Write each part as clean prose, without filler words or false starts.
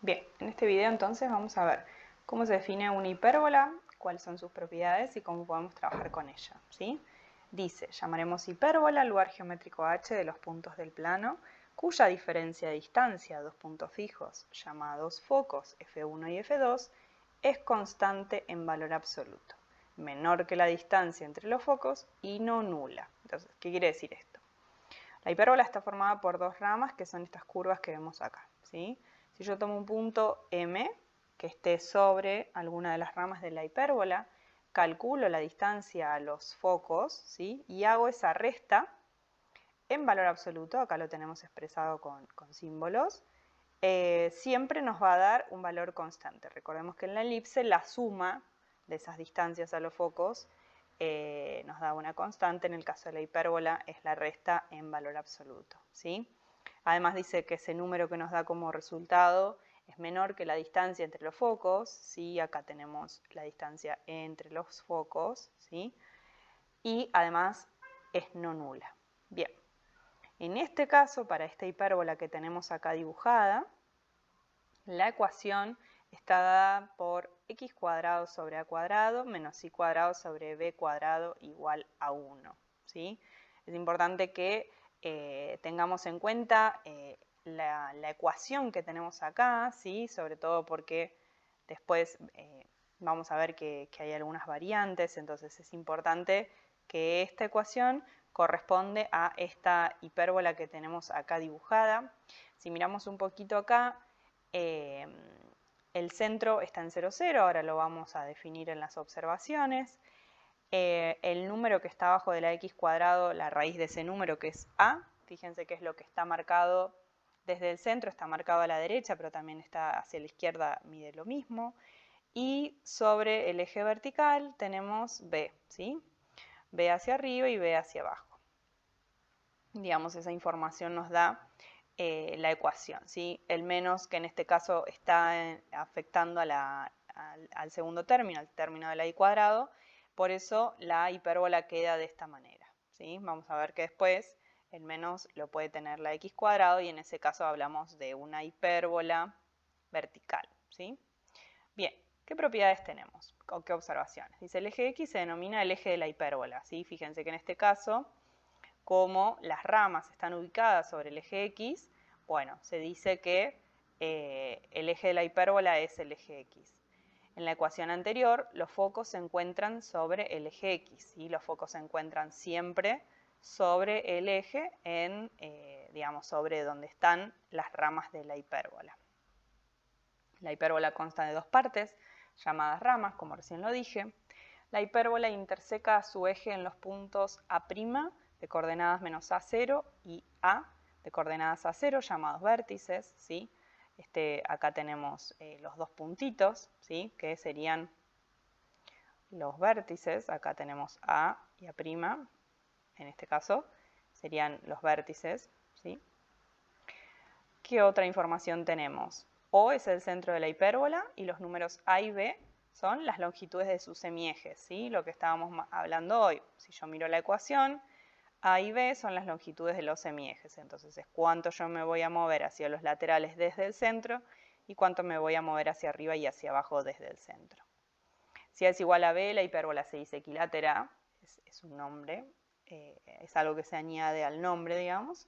Bien, en este video entonces vamos a ver cómo se define una hipérbola, cuáles son sus propiedades y cómo podemos trabajar con ella, ¿sí? Dice, llamaremos hipérbola al lugar geométrico h de los puntos del plano, cuya diferencia de distancia, dos puntos fijos, llamados focos f1 y f2, es constante en valor absoluto, menor que la distancia entre los focos y no nula. Entonces, ¿qué quiere decir esto? La hipérbola está formada por dos ramas, que son estas curvas que vemos acá, ¿sí? Si yo tomo un punto M, que esté sobre alguna de las ramas de la hipérbola, calculo la distancia a los focos, ¿sí? Y hago esa resta en valor absoluto, acá lo tenemos expresado con símbolos, siempre nos va a dar un valor constante. Recordemos que en la elipse la suma de esas distancias a los focos nos da una constante, en el caso de la hipérbola es la resta en valor absoluto, ¿sí? Además dice que ese número que nos da como resultado es menor que la distancia entre los focos, ¿sí? Acá tenemos la distancia entre los focos, ¿sí? Y además es no nula. Bien, en este caso, para esta hipérbola que tenemos acá dibujada, la ecuación está dada por x cuadrado sobre a cuadrado menos y cuadrado sobre b cuadrado igual a 1, ¿sí? Es importante que tengamos en cuenta la ecuación que tenemos acá, ¿sí? Sobre todo porque después vamos a ver que hay algunas variantes, entonces es importante que esta ecuación corresponde a esta hipérbola que tenemos acá dibujada. Si miramos un poquito acá, el centro está en 0, 0, ahora lo vamos a definir en las observaciones. El número que está abajo de la x cuadrado, la raíz de ese número que es a, fíjense que es lo que está marcado desde el centro, está marcado a la derecha, pero también está hacia la izquierda, mide lo mismo. Y sobre el eje vertical tenemos b, ¿sí? B hacia arriba y b hacia abajo. Digamos, esa información nos da la ecuación, ¿sí? El menos, que en este caso está afectando al segundo término, al término de la y cuadrado, por eso la hipérbola queda de esta manera, ¿sí? Vamos a ver que después el menos lo puede tener la x cuadrado y en ese caso hablamos de una hipérbola vertical, ¿sí? Bien, ¿qué propiedades tenemos? ¿O qué observaciones? Dice, el eje x se denomina el eje de la hipérbola, ¿sí? Fíjense que en este caso, como las ramas están ubicadas sobre el eje x, bueno, se dice que el eje de la hipérbola es el eje x. En la ecuación anterior, los focos se encuentran sobre el eje x, y los focos se encuentran siempre sobre el eje, digamos, sobre donde están las ramas de la hipérbola. La hipérbola consta de dos partes, llamadas ramas, como recién lo dije. La hipérbola interseca su eje en los puntos A' de coordenadas menos A0 y A de coordenadas A0, llamados vértices, ¿sí? Acá tenemos los dos puntitos, ¿sí? Que serían los vértices. Acá tenemos A y A', en este caso serían los vértices, ¿sí? ¿Qué otra información tenemos? O es el centro de la hipérbola y los números A y B son las longitudes de sus semiejes, ¿sí? Lo que estábamos hablando hoy. Si yo miro la ecuación, A y B son las longitudes de los semiejes, entonces es cuánto yo me voy a mover hacia los laterales desde el centro y cuánto me voy a mover hacia arriba y hacia abajo desde el centro. Si A es igual a B, la hipérbola se dice equilátera, es un nombre, es algo que se añade al nombre, digamos.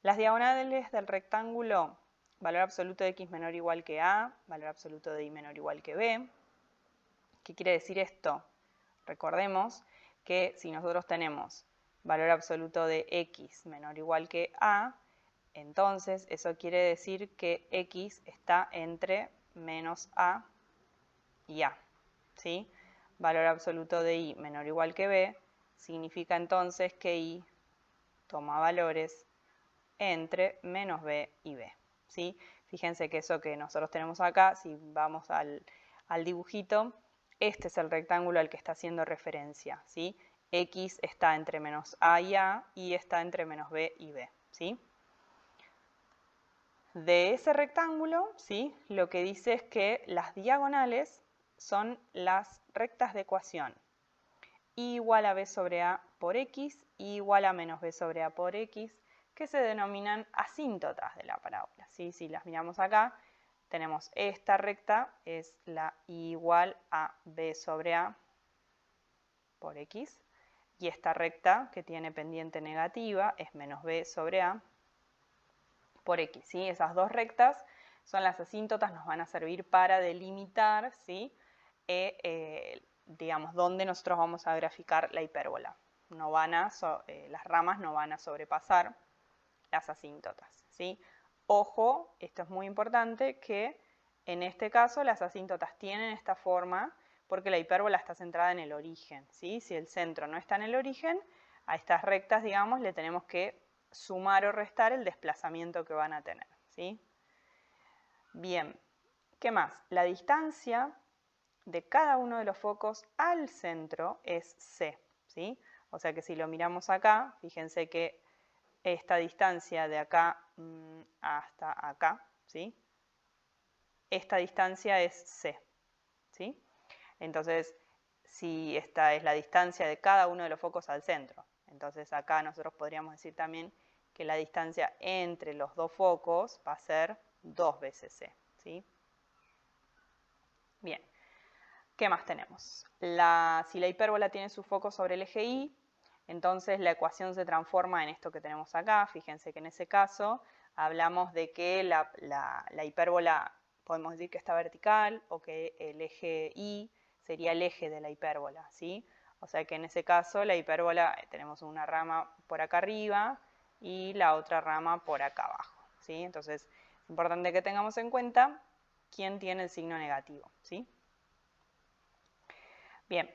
Las diagonales del rectángulo, valor absoluto de x menor o igual que a, valor absoluto de y menor o igual que b. ¿Qué quiere decir esto? Recordemos que si nosotros tenemos valor absoluto de x menor o igual que a, entonces eso quiere decir que x está entre menos a y a, ¿sí? Valor absoluto de y menor o igual que b significa entonces que y toma valores entre menos b y b, ¿sí? Fíjense que eso que nosotros tenemos acá, si vamos al dibujito, este es el rectángulo al que está haciendo referencia, ¿sí? X está entre menos a y está entre menos b y b, ¿sí? De ese rectángulo, ¿sí? Lo que dice es que las diagonales son las rectas de ecuación. Y igual a b sobre a por x y igual a menos b sobre a por x, que se denominan asíntotas de la parábola, ¿sí? Si las miramos acá, tenemos esta recta, es la I igual a B sobre A por X, y esta recta que tiene pendiente negativa es menos B sobre A por X, ¿sí? Esas dos rectas son las asíntotas, nos van a servir para delimitar, ¿sí? Digamos, dónde nosotros vamos a graficar la hipérbola. No van a, las ramas no van a sobrepasar las asíntotas, ¿sí? Ojo, esto es muy importante, que en este caso las asíntotas tienen esta forma porque la hipérbola está centrada en el origen, ¿sí? Si el centro no está en el origen, a estas rectas, digamos, le tenemos que sumar o restar el desplazamiento que van a tener, ¿sí? Bien, ¿qué más? La distancia de cada uno de los focos al centro es C, ¿sí? O sea que si lo miramos acá, fíjense que esta distancia de acá hasta acá, ¿sí? Esta distancia es C, ¿sí? Entonces, si esta es la distancia de cada uno de los focos al centro, entonces acá nosotros podríamos decir también que la distancia entre los dos focos va a ser 2 veces C, ¿sí? Bien, ¿qué más tenemos? Si la hipérbola tiene su foco sobre el eje Y, entonces la ecuación se transforma en esto que tenemos acá. Fíjense que en ese caso hablamos de que la hipérbola podemos decir que está vertical o que el eje Y sería el eje de la hipérbola, ¿sí? O sea que en ese caso la hipérbola tenemos una rama por acá arriba y la otra rama por acá abajo, ¿sí? Entonces es importante que tengamos en cuenta quién tiene el signo negativo, ¿sí? Bien,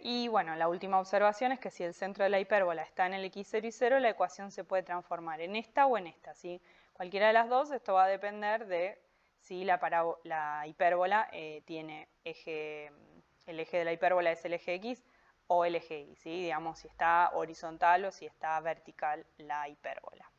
y bueno, la última observación es que si el centro de la hipérbola está en el x0 y 0, la ecuación se puede transformar en esta o en esta, ¿sí? Cualquiera de las dos, esto va a depender de si la hipérbola tiene el eje de la hipérbola es el eje x o el eje y, ¿sí? Digamos, si está horizontal o si está vertical la hipérbola.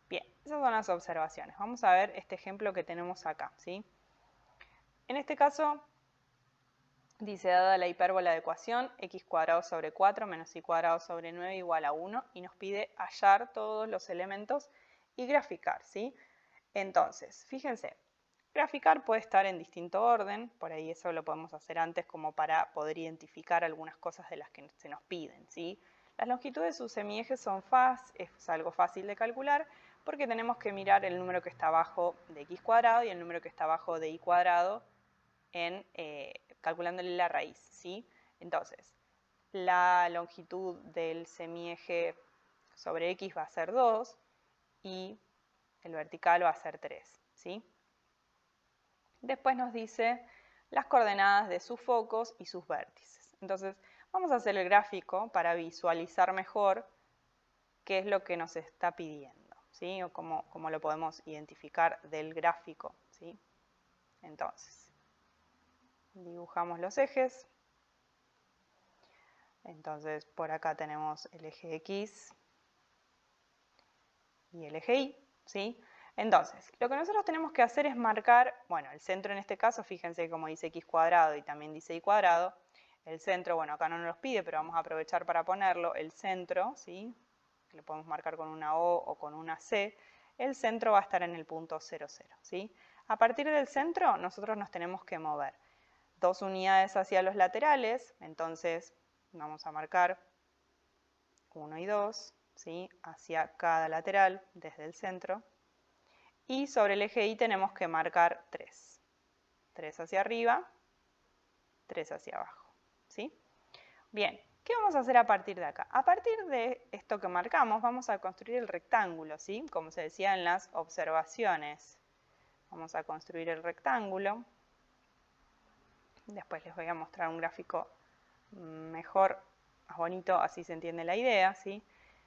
Bien, esas son las observaciones. Vamos a ver este ejemplo que tenemos acá, ¿sí? En este caso, dice, dada la hipérbola de ecuación, x cuadrado sobre 4 menos y cuadrado sobre 9 igual a 1, y nos pide hallar todos los elementos y graficar, ¿sí? Entonces, fíjense, graficar puede estar en distinto orden, por ahí eso lo podemos hacer antes como para poder identificar algunas cosas de las que se nos piden, ¿sí? Las longitudes de sus semiejes es algo fácil de calcular porque tenemos que mirar el número que está abajo de x cuadrado y el número que está abajo de y cuadrado calculándole la raíz, ¿sí? Entonces, la longitud del semieje sobre x va a ser 2 y el vertical va a ser 3, ¿sí? Después nos dice las coordenadas de sus focos y sus vértices. Entonces, vamos a hacer el gráfico para visualizar mejor qué es lo que nos está pidiendo, ¿sí? O cómo lo podemos identificar del gráfico, ¿sí? Entonces, dibujamos los ejes. Entonces, por acá tenemos el eje X y el eje Y, ¿sí? Entonces, lo que nosotros tenemos que hacer es marcar, bueno, el centro en este caso, fíjense como dice x cuadrado y también dice y cuadrado. El centro, bueno, acá no nos los pide, pero vamos a aprovechar para ponerlo. El centro, ¿sí? Lo podemos marcar con una O o con una C. El centro va a estar en el punto 0, 0, ¿sí? A partir del centro, nosotros nos tenemos que mover 2 unidades hacia los laterales, entonces vamos a marcar 1 y 2, ¿sí? Hacia cada lateral desde el centro. Y sobre el eje Y tenemos que marcar 3. 3 hacia arriba, 3 hacia abajo, ¿sí? Bien, ¿qué vamos a hacer a partir de acá? A partir de esto que marcamos, vamos a construir el rectángulo, ¿sí? Como se decía en las observaciones. Vamos a construir el rectángulo. Después les voy a mostrar un gráfico mejor, más bonito, así se entiende la idea, ¿sí?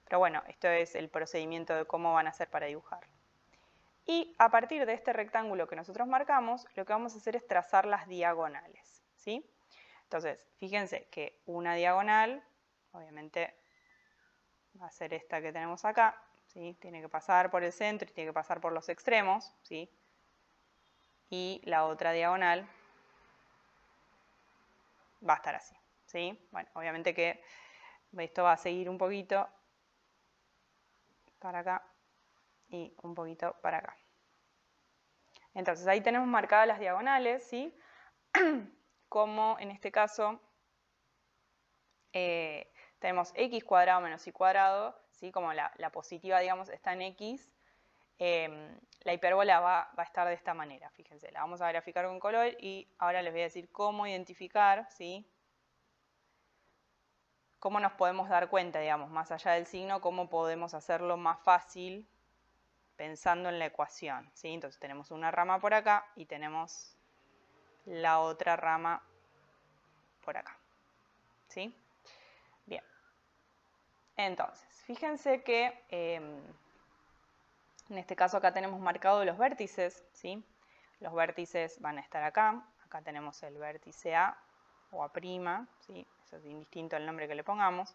Pero bueno, esto es el procedimiento de cómo van a hacer para dibujarlo. Y a partir de este rectángulo que nosotros marcamos, lo que vamos a hacer es trazar las diagonales, ¿sí? Entonces, fíjense que una diagonal, obviamente, va a ser esta que tenemos acá, ¿sí? Tiene que pasar por el centro y tiene que pasar por los extremos, ¿sí? Y la otra diagonal va a estar así, ¿sí? Bueno, obviamente que esto va a seguir un poquito para acá y un poquito para acá. Entonces ahí tenemos marcadas las diagonales, ¿sí? Como en este caso tenemos x cuadrado menos y cuadrado, ¿sí? Como la positiva, digamos, está en x, la hipérbola va a estar de esta manera, fíjense, la vamos a graficar con color y ahora les voy a decir cómo identificar, ¿sí? Cómo nos podemos dar cuenta, digamos, más allá del signo, cómo podemos hacerlo más fácil pensando en la ecuación, ¿sí? Entonces tenemos una rama por acá y tenemos la otra rama por acá, ¿sí? Bien. Entonces, fíjense que en este caso acá tenemos marcados los vértices, ¿sí? Los vértices van a estar acá. Acá tenemos el vértice A o A', ¿sí? Eso es indistinto el nombre que le pongamos.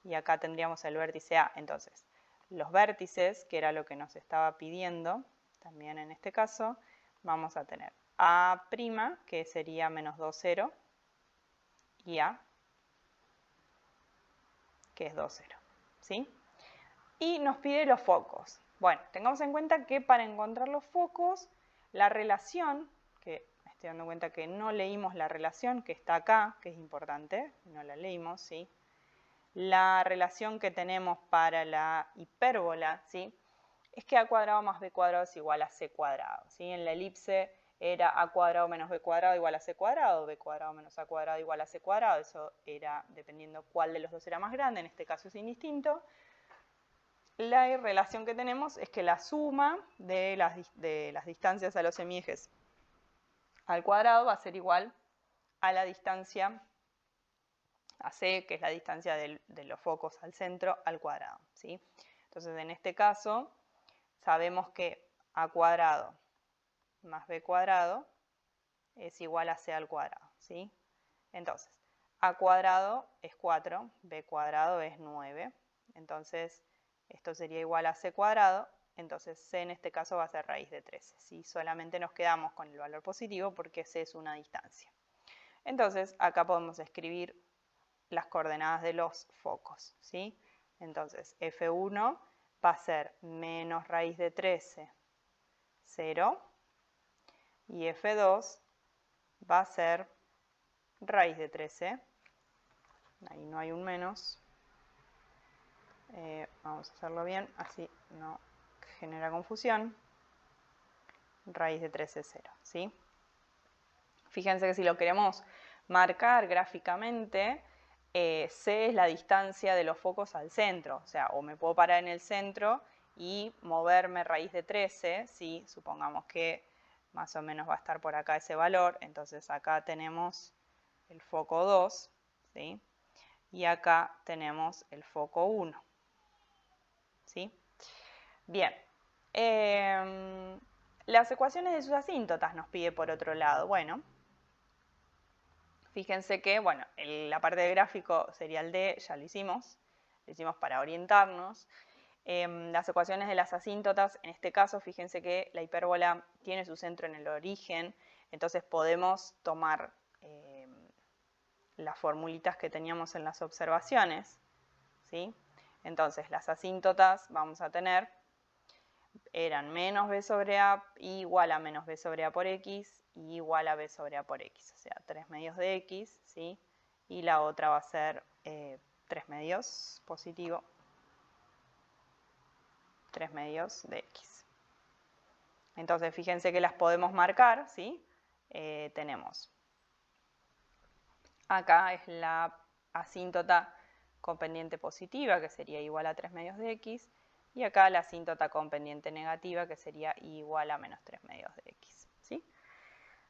Y acá tendríamos el vértice A. Entonces, los vértices, que era lo que nos estaba pidiendo, también en este caso, vamos a tener A', que sería menos 2, 0, y A, que es 2, 0, ¿sí? Y nos pide los focos. Bueno, tengamos en cuenta que para encontrar los focos, la relación, que me estoy dando cuenta que no leímos la relación que está acá, que es importante, no la leímos, ¿sí? La relación que tenemos para la hipérbola, ¿sí? Es que a cuadrado más b cuadrado es igual a c cuadrado, ¿sí? En la elipse era a cuadrado menos b cuadrado igual a c cuadrado, b cuadrado menos a cuadrado igual a c cuadrado, eso era dependiendo cuál de los dos era más grande, en este caso es indistinto. La relación que tenemos es que la suma de las distancias a los semiejes al cuadrado va a ser igual a la distancia a c, que es la distancia de los focos al centro, al cuadrado, ¿sí? Entonces, en este caso, sabemos que a cuadrado más b cuadrado es igual a c al cuadrado, ¿sí? Entonces, a cuadrado es 4, b cuadrado es 9, entonces esto sería igual a c cuadrado, entonces c en este caso va a ser raíz de 13, ¿sí? Solamente nos quedamos con el valor positivo porque c es una distancia. Entonces, acá podemos escribir las coordenadas de los focos, ¿sí? Entonces, F1 va a ser menos raíz de 13, 0, y F2 va a ser raíz de 13, ahí no hay un menos, vamos a hacerlo bien, así no genera confusión, raíz de 13, 0, ¿sí? Fíjense que si lo queremos marcar gráficamente, C es la distancia de los focos al centro, o sea, o me puedo parar en el centro y moverme raíz de 13, ¿sí? Supongamos que más o menos va a estar por acá ese valor, entonces acá tenemos el foco 2, ¿sí? Y acá tenemos el foco 1, ¿sí? Bien, las ecuaciones de sus asíntotas nos pide por otro lado. Bueno, fíjense que, bueno, la parte de gráfico sería el D, ya lo hicimos para orientarnos. Las ecuaciones de las asíntotas, en este caso, fíjense que la hipérbola tiene su centro en el origen, entonces podemos tomar las formulitas que teníamos en las observaciones, ¿sí? Entonces, las asíntotas vamos a tener, eran menos b sobre a igual a menos b sobre a por x y igual a b sobre a por x, o sea, 3 medios de x, ¿sí? Y la otra va a ser 3 medios positivo, 3 medios de x. Entonces, fíjense que las podemos marcar, ¿sí? Tenemos, acá es la asíntota con pendiente positiva, que sería igual a 3 medios de x, y acá la asíntota con pendiente negativa, que sería igual a menos 3 medios de x, ¿sí?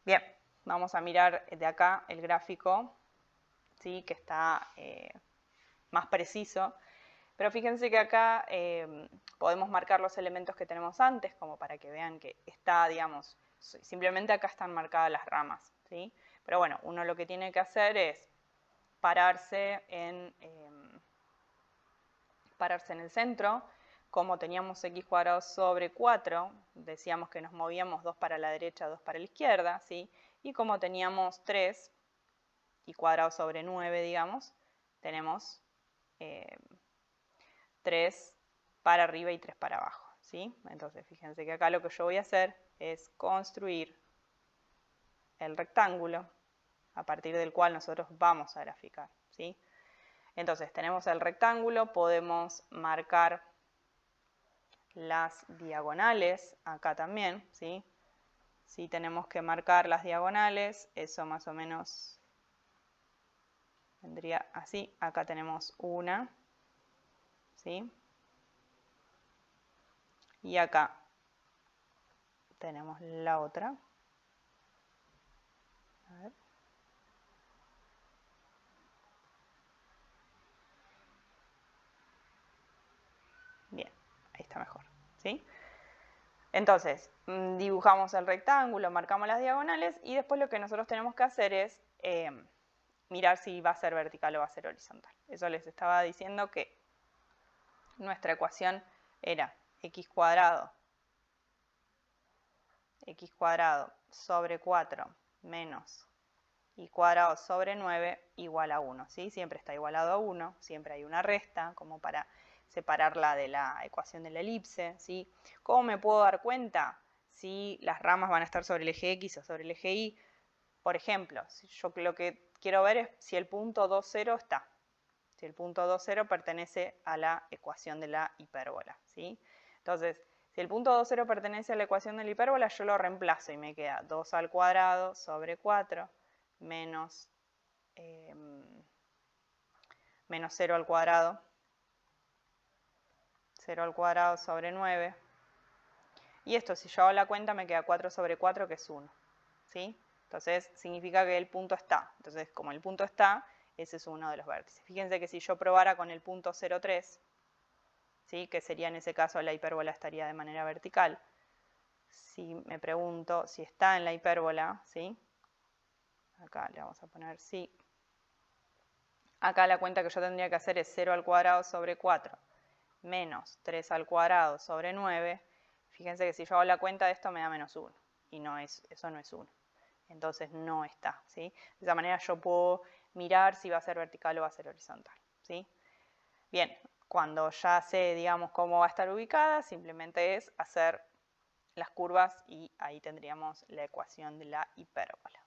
Bien, vamos a mirar de acá el gráfico, ¿sí? Que está más preciso. Pero fíjense que acá podemos marcar los elementos que tenemos antes, como para que vean que está, digamos, simplemente acá están marcadas las ramas, ¿sí? Pero bueno, uno lo que tiene que hacer es pararse en el centro. Como teníamos x cuadrado sobre 4, decíamos que nos movíamos 2 para la derecha, 2 para la izquierda, ¿sí? Y como teníamos 3 y cuadrado sobre 9, digamos, tenemos 3 para arriba y 3 para abajo, ¿sí? Entonces, fíjense que acá lo que yo voy a hacer es construir el rectángulo a partir del cual nosotros vamos a graficar, ¿sí? Entonces, tenemos el rectángulo, podemos marcar las diagonales acá también, ¿sí? Si tenemos que marcar las diagonales, eso más o menos vendría así. Acá tenemos una, ¿sí? Y acá tenemos la otra. A ver. Bien, ahí está mejor, ¿sí? Entonces, dibujamos el rectángulo, marcamos las diagonales y después lo que nosotros tenemos que hacer es mirar si va a ser vertical o va a ser horizontal. Eso les estaba diciendo que nuestra ecuación era x cuadrado sobre 4 menos y cuadrado sobre 9 igual a 1, ¿sí? Siempre está igualado a 1, siempre hay una resta como para separarla de la ecuación de la elipse, ¿sí? ¿Cómo me puedo dar cuenta si las ramas van a estar sobre el eje X o sobre el eje Y? Por ejemplo, yo lo que quiero ver es si el punto 2, 0 está. Si el punto 2, 0 pertenece a la ecuación de la hipérbola, ¿sí? Entonces, si el punto 2, 0 pertenece a la ecuación de la hipérbola, yo lo reemplazo y me queda 2 al cuadrado sobre 4 menos 0 al cuadrado. 0 al cuadrado sobre 9. Y esto, si yo hago la cuenta, me queda 4 sobre 4, que es 1. ¿Sí? Entonces, significa que el punto está. Entonces, como el punto está, ese es uno de los vértices. Fíjense que si yo probara con el punto 0,3, ¿sí? Que sería en ese caso la hipérbola estaría de manera vertical. Si me pregunto si está en la hipérbola, ¿sí? Acá le vamos a poner sí. Acá la cuenta que yo tendría que hacer es 0 al cuadrado sobre 4 menos 3 al cuadrado sobre 9. Fíjense que si yo hago la cuenta de esto me da menos 1. Y no es, eso no es 1. Entonces no está, ¿sí? De esa manera yo puedo mirar si va a ser vertical o va a ser horizontal, ¿sí? Bien, cuando ya sé, digamos, cómo va a estar ubicada, simplemente es hacer las curvas y ahí tendríamos la ecuación de la hipérbola.